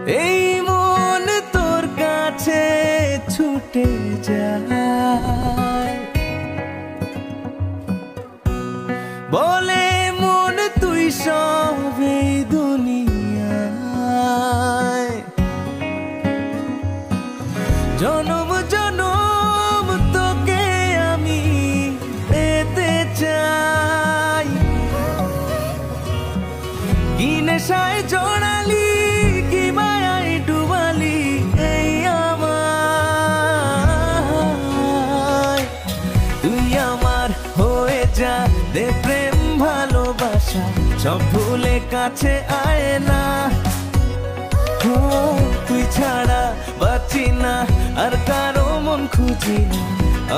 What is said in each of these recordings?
এই মন তোর কাছে ছুটে যায়, বলে মন তুই সব এই দুনিয়ায়। জনম জনম তোকে আমি পেতে চাই, কি নেশায় জড়ালি কি মায়ায় ডুবালি এই আমায়। তুই আমার হয়ে যা, দে প্রেম ভালোবাসা সব ভুলে কাছে আয় না। তুই ছাড়া বাঁচি না, আর কারো মন খুঁজি না,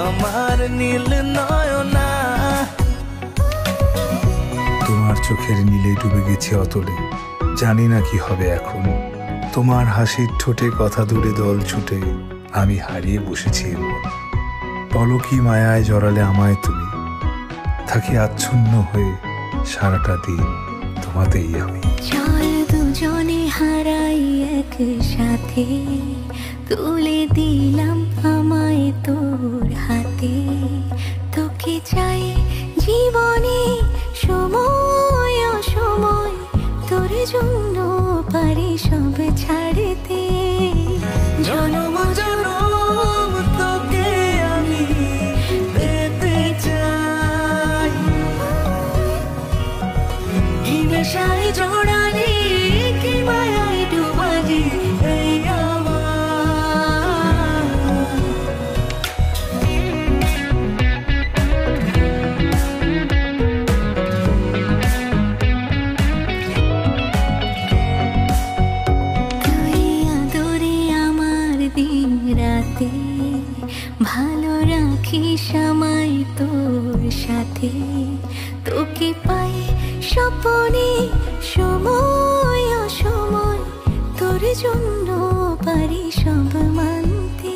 আমার নীল নয়না। তোমার চোখের নীলে ডুবে গেছি অতলে, জানি না কি হবে এখন। তোমার হাসির ঠোঁটে কথা দূরে দল ছুটে, আমি হারিয়ে বসেছি এমন। পলকি মায়ায় জড়ালে আমায় তুমি, থাকি আচ্ছন্ন হয়ে সারাটা দিন তোমাতেই আমি। চল দুজনে হারাই একসাথে, তুলে দিলাম আমায় তোর হাতে। তোকে চাই জীবনে সময় অসময়, তোর জন্য পারি সব ছাড়তে। জনম জনম তোকে আমি পেতে চাই, কি নেশায় জড়ালি কি মায়ায় ডুবালি এই রাতে ভালো রাখিস আমায় তোর সাথে। তোকে পাই স্বপনে সময় অসময়, তোর জন্য পারি সব মানতে।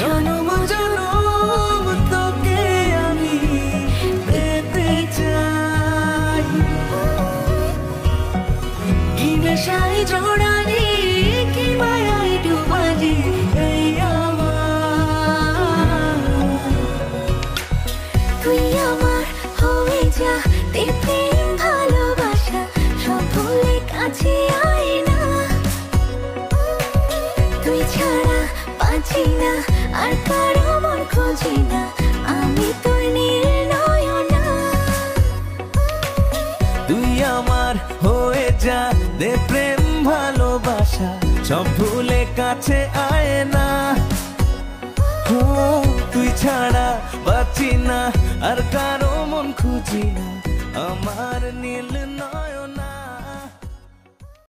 জনম জনম তোকে আমি পেতে চাই, কি নেশায় জড়ালি কি মায়ায় ডুবালি এই আমায়। তুই আমার হয়ে যা, দে প্রেম ভালোবাসা সব ভুলে কাছে আয় না। তুই ছাড়া বাঁচি না, আর কারো মন খুঁজি না, আমি তোর নীল নয়না। তুই আমার হয়ে যা, দে প্রেম ভালোবাসা সব ভুলে কাছে আয় না। তুই ছাড়া বাঁচি না, আর কারো মন খুঁজি না, আমার নীল নয়না।